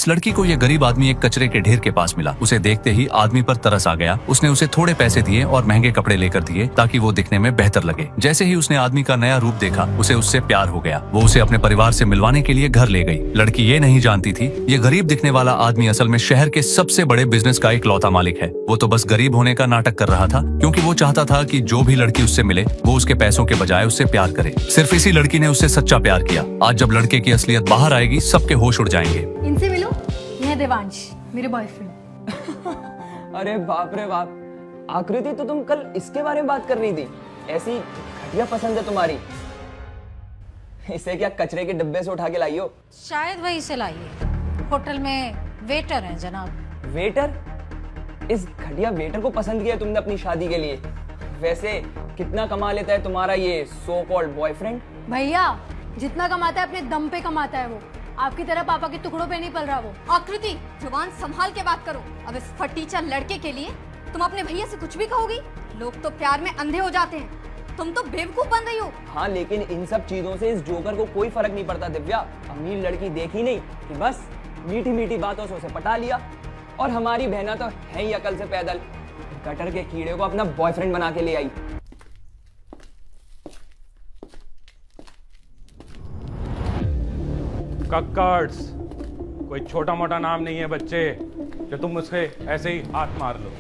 इस लड़की को यह गरीब आदमी एक कचरे के ढेर के पास मिला। उसे देखते ही आदमी पर तरस आ गया। उसने उसे थोड़े पैसे दिए और महंगे कपड़े लेकर दिए ताकि वो दिखने में बेहतर लगे। जैसे ही उसने आदमी का नया रूप देखा, उसे उससे प्यार हो गया। वो उसे अपने परिवार से मिलवाने के लिए घर ले गई। लड़की ये नहीं जानती थी ये गरीब दिखने वाला आदमी असल में शहर के सबसे बड़े बिजनेस का इकलौता मालिक है। वो तो बस गरीब होने का नाटक कर रहा था, क्योंकि वो चाहता था कि जो भी लड़की उससे मिले वो उसके पैसों के बजाय उससे प्यार करे। सिर्फ इसी लड़की ने उससे सच्चा प्यार किया। आज जब लड़के की असलियत बाहर आएगी, सबके होश उड़ जाएंगे। इनसे मिलो, ये है देवांश, मेरे बॉयफ्रेंड। अरे बाप रे बाप, आकृति तो तुम कल इसके बारे में बात कर रही थी। ऐसी घटिया पसंद है तुम्हारी। इसे क्या कचरे के डब्बे से उठा के लाई हो? शायद वहीं से लाई है। होटल में वेटर हैं जनाब। वेटर? इस घटिया वेटर को पसंद किया तुमने अपनी शादी के लिए। वैसे कितना कमा लेता है तुम्हारा ये सो कॉल्ड बॉयफ्रेंड? भैया, जितना कमाता है अपने दम पे कमाता है वो। आपकी तरह पापा के टुकड़ों पे नहीं पल रहा वो। आकृति, जुबान संभाल के बात करो। अब इस फटीचर लड़के के लिए तुम अपने भैया से कुछ भी कहोगी? लोग तो प्यार में अंधे हो जाते हैं, तुम तो बेवकूफ बन रही हो। हाँ, लेकिन इन सब चीजों से इस जोकर को कोई फर्क नहीं पड़ता दिव्या। अमीर लड़की देखी नहीं कि बस मीठी मीठी बातों से उसे पटा लिया। और हमारी बहना तो है ही अकल से पैदल, गटर के कीड़े को अपना बॉयफ्रेंड बना के ले आई। कक्कर्स कोई छोटा मोटा नाम नहीं है बच्चे, जो तुम मुझसे ऐसे ही हाथ मार लो।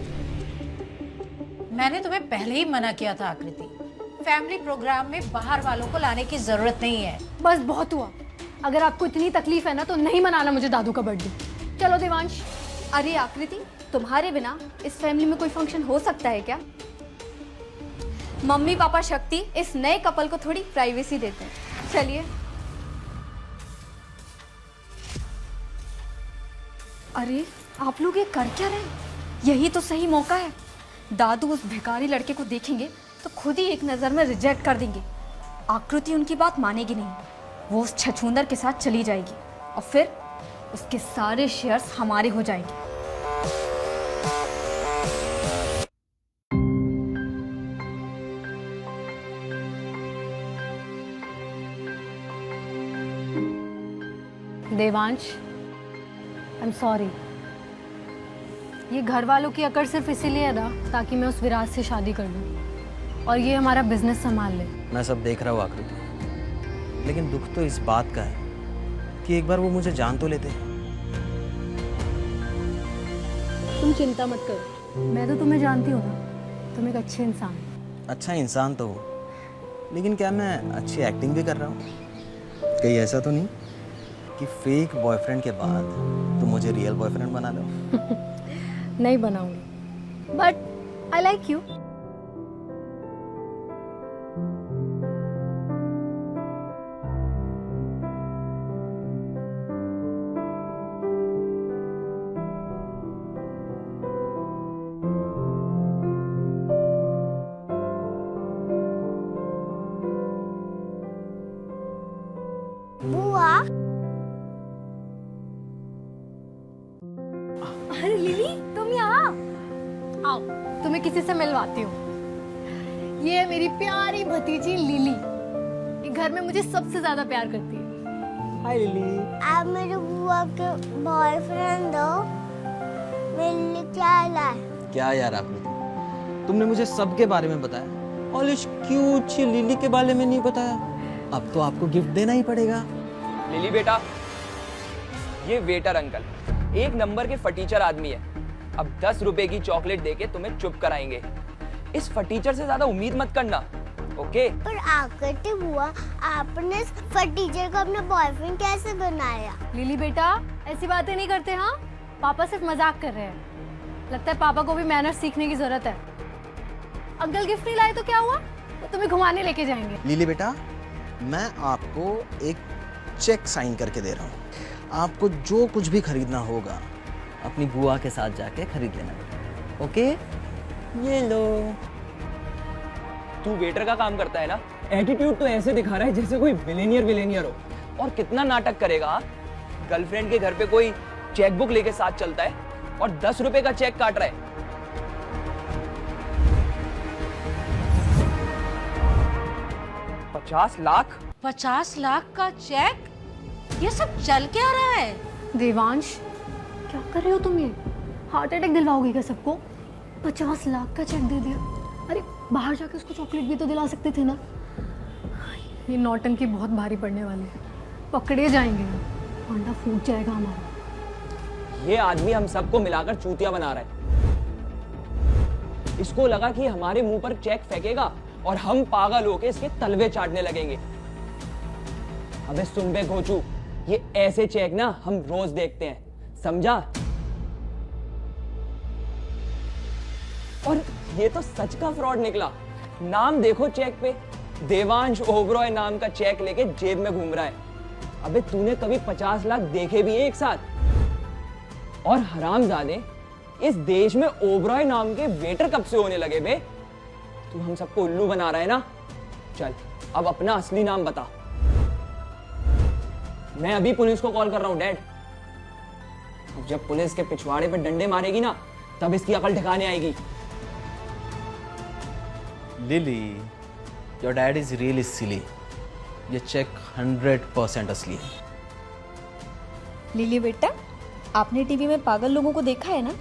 मैंने तुम्हें पहले ही मना किया था आकृति, फैमिली प्रोग्राम में बाहर वालों को लाने की जरूरत नहीं है। बस बहुत हुआ। अगर आपको इतनी तकलीफ है ना, तो नहीं मनाना मुझे दादू का बर्थडे। चलो देवांश। अरे आकृति, तुम्हारे बिना इस फैमिली में कोई फंक्शन हो सकता है क्या? मम्मी पापा शक्ति इस नए कपल को थोड़ी प्राइवेसी देते हैं। चलिए। अरे आप लोग ये कर क्या रहे हैं? यही तो सही मौका है। दादू उस भिखारी लड़के को देखेंगे तो खुद ही एक नज़र में रिजेक्ट कर देंगे। आकृति उनकी बात मानेगी नहीं, वो उस छछूंदर के साथ चली जाएगी और फिर उसके सारे शेयर्स हमारे हो जाएंगे। Devansh, I am sorry. ये घर वालों की अकड़ सिर्फ इसीलिए है ना ताकि मैं उस विराट से शादी कर लूं और ये हमारा बिजनेस संभाल ले। मैं सब देख रहा हूँ आकृति, लेकिन दुख तो इस बात का है कि एक बार वो मुझे जान तो लेते। तुम चिंता मत करो, मैं तो तुम्हें जानती हूँ ना, तुम एक अच्छे इंसान हो। अच्छा इंसान तो हो, लेकिन क्या मैं अच्छी एक्टिंग भी कर रहा हूँ? कहीं ऐसा तो नहीं कि फेक बॉयफ्रेंड के बाद तुम मुझे रियल बॉयफ्रेंड बना दो? नहीं बनाऊंगी, बट आई लाइक यू। बुआ, अरे लिली, तुम यहाँ आओ, तुम्हें किसी से मिलवाती हूँ। ये है मेरी प्यारी भतीजी लिली। ये घर में मुझे सबसे ज्यादा प्यार करती है। हाय लिली। आप मेरे बुआ के बॉयफ्रेंड हो। मेरे लिए क्या लाए? क्या यार आकृति, तुमने मुझे सबके बारे में बताया और इस क्यूट सी लिली के बारे में नहीं बताया। अब तो आपको गिफ्ट देना ही पड़ेगा। लिली बेटा, ये वेटर अंकल एक नंबर के फटीचर आदमी है। अब 10 रुपए की चॉकलेट देके तुम्हें चुप कराएंगे। इस फटीचर से ज्यादा उम्मीद मत करना, ओके? पर आकृति बुआ, आपने इस फटीचर को अपना बॉयफ्रेंड कैसे बनाया? लिली बेटा, ऐसी बातें नहीं करते। हाँ, पापा सिर्फ मजाक कर रहे हैं। लगता है पापा को भी मैनर्स सीखने की जरूरत है। अंकल गिफ्ट नहीं लाए तो क्या हुआ, वो तुम्हें घुमाने लेके जाएंगे। लिली बेटा, मैं आपको एक चेक साइन करके दे रहा हूँ। आपको जो कुछ भी खरीदना होगा अपनी बुआ के साथ जाके खरीद लेना बेटा, ओके? ये लो। तू वेटर का काम करता है ना? एटीट्यूड तो ऐसे दिखा रहा है जैसे कोई बिलियनियर हो। और कितना नाटक करेगा? गर्लफ्रेंड के घर पे कोई चेकबुक लेके साथ चलता है और 10 रुपए का चेक काट रहा है। 50 लाख? 50 लाख का चेक? ये सब चल क्या रहा है? देवांश, क्या कर रहे हो तुम ये? हार्ट अटैक दिलवाओगे क्या सबको? 50 लाख का चेक दे दिया। अरे बाहर जाके उसको चॉकलेट भी तो दिला सकते थे ना। ये नौटंकी बहुत भारी पड़ने वाली है, पकड़े जाएंगे, अंडा फूट जाएगा हमारा। ये आदमी हम सबको मिलाकर चूतिया बना रहा है। इसको लगा कि हमारे मुंह पर चेक फेंकेगा और हम पागल होके इसके तलवे चाटने लगेंगे। अबे सुन बे घोचू, ये ऐसे चेक ना हम रोज देखते हैं, समझा? और ये तो सच का फ्रॉड निकला। नाम देखो चेक पे, देवांश ओबरॉय नाम का चेक लेके जेब में घूम रहा है। अबे तूने कभी 50 लाख देखे भी हैं एक साथ? और हरामजादे, इस देश में ओबरॉय नाम के वेटर कब से होने लगे बे? तू हम सबको उल्लू बना रहा है ना? चल अब अपना असली नाम बता। मैं अभी पुलिस को कॉल कर रहा हूं डैड। अब जब पुलिस के पिछवाड़े पे डंडे मारेगी ना, तब इसकी अकल ठिकाने आएगी। Lily, your dad is really silly. ये चेक 100% असली है। लिली बेटा, आपने टीवी में पागल लोगों को देखा है ना?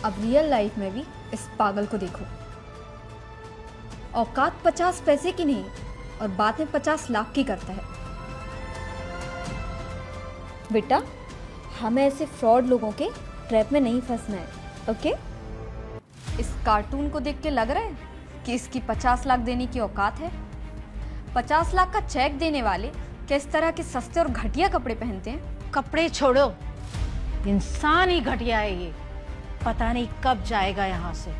अब रियल लाइफ में भी इस पागल को देखो। औकात 50 पैसे की नहीं और बात में 50 लाख की करता है। बेटा, हमें ऐसे फ्रॉड लोगों के ट्रैप में नहीं फंसना है, ओके? इस कार्टून को देख के लग रहा है कि इसकी 50 लाख देने की औकात है। 50 लाख का चेक देने वाले किस तरह के सस्ते और घटिया कपड़े पहनते हैं? कपड़े छोड़ो, इंसान ही घटिया है ये। पता नहीं कब जाएगा यहाँ से।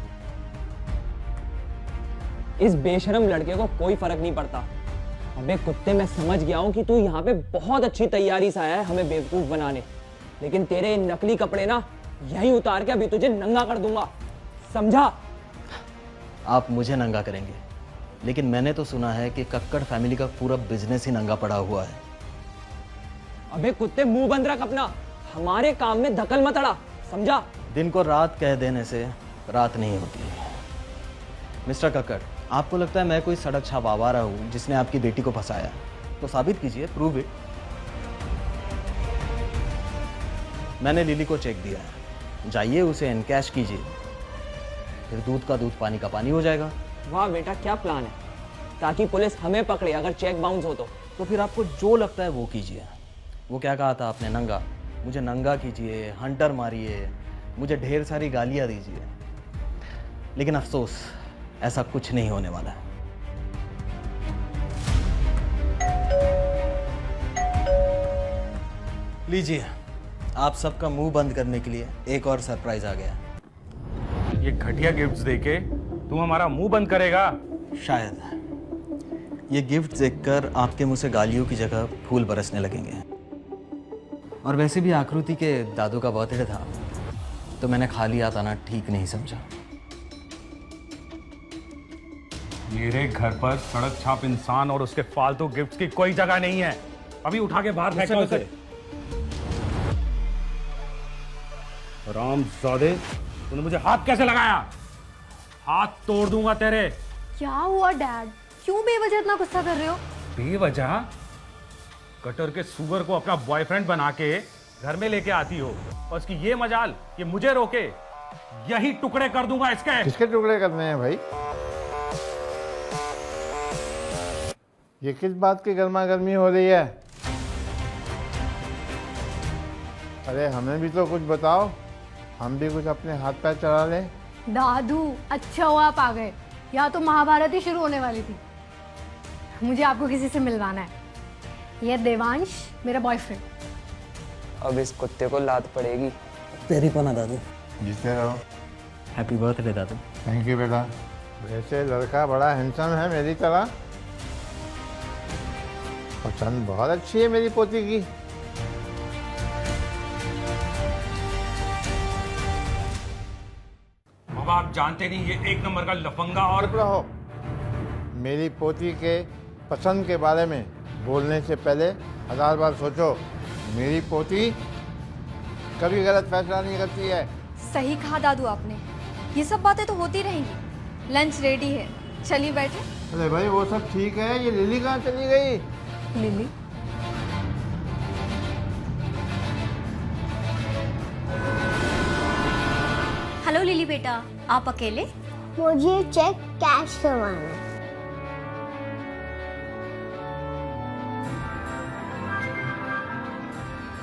इस बेशरम लड़के को कोई फर्क नहीं पड़ता। अबे कुत्ते, मैं समझ गया हूं कि तू यहाँ पे बहुत अच्छी तैयारी से आया है हमें बेवकूफ बनाने, लेकिन तेरे नकली कपड़े ना यहीं उतार के अभी तुझे नंगा कर दूंगा, समझा? आप मुझे नंगा करेंगे, लेकिन मैंने तो सुना है कि कक्कड़ फैमिली का पूरा बिजनेस ही नंगा पड़ा हुआ है। अबे कुत्ते, मुंह बंद रख अपना, हमारे काम में दखल मत अड़ा, समझा? दिन को रात कह देने से रात नहीं होती। मिस्टर कक्कड़, आपको लगता है मैं कोई सड़क छाप आवारा हूँ जिसने आपकी बेटी को फंसाया? तो साबित कीजिए, प्रूव इट। मैंने लिली को चेक दिया है, जाइए उसे एनकैश कीजिए, फिर दूध का दूध पानी का पानी हो जाएगा। वाह बेटा, क्या प्लान है, ताकि पुलिस हमें पकड़े अगर चेक बाउंस हो तो फिर आपको जो लगता है वो कीजिए। वो क्या कहा था आपने? नंगा, मुझे नंगा कीजिए, हंटर मारिए, मुझे ढेर सारी गालियाँ दीजिए, लेकिन अफसोस ऐसा कुछ नहीं होने वाला है। लीजिए, आप सबका मुंह बंद करने के लिए एक और सरप्राइज आ गया। ये घटिया गिफ्ट्स देके तुम हमारा मुंह बंद करेगा? शायद ये गिफ्ट देखकर आपके मुंह से गालियों की जगह फूल बरसने लगेंगे। और वैसे भी आकृति के दादू का बर्थडे था, तो मैंने खाली हाथ आना ठीक नहीं समझा। मेरे घर पर सड़क छाप इंसान और उसके फालतू गिफ्ट्स की कोई जगह नहीं है। अभी उठा के बाहर फेंको उसे। रामजादे, तूने मुझे हाथ कैसे लगाया? हाथ तोड़ दूंगा तेरे। क्या हुआ डैड? क्यों बेवजह इतना गुस्सा कर रहे हो? बेवजह? कटर के सुअर को अपना बॉयफ्रेंड बना के घर में लेके आती हो और उसकी ये मजाल कि मुझे रोके। यही टुकड़े कर दूंगा इसके। किसके टुकड़े करने हैं भाई? ये किस बात की गर्मा गर्मी हो रही है? अरे हमें भी तो कुछ बताओ, हम भी कुछ अपने हाथ पैर चला लें। दादू, अच्छा हुआ आप आ गए, या तो महाभारत ही शुरू होने वाली थी। मुझे आपको किसी से मिलवाना है। ये देवांश मेरा बॉयफ्रेंड। अब इस कुत्ते को लात पड़ेगी। तेरी को ना दादू। जीते रहो। Happy birthday Dadu. Thank you बेटा। वैसे लड़का बड़ा हैंडसम है मेरी तरह। पसंद बहुत अच्छी है मेरी पोती की। बाबा, आप जानते नहीं ये एक नंबर का लफंगा। और चुप रहो। मेरी पोती के पसंद के बारे में बोलने से पहले 1000 बार सोचो। मेरी पोती कभी गलत फैसला नहीं करती है। सही कहा दादू आपने, ये सब बातें तो होती रहेंगी। लंच रेडी है, चलिए बैठे। अरे भाई वो सब ठीक है, ये लिली कहाँ चली गई? लिली, हेलो लिली बेटा, आप अकेले? मुझे चेक कैश करवाना है।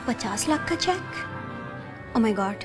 50 लाख का चेक? Oh my God,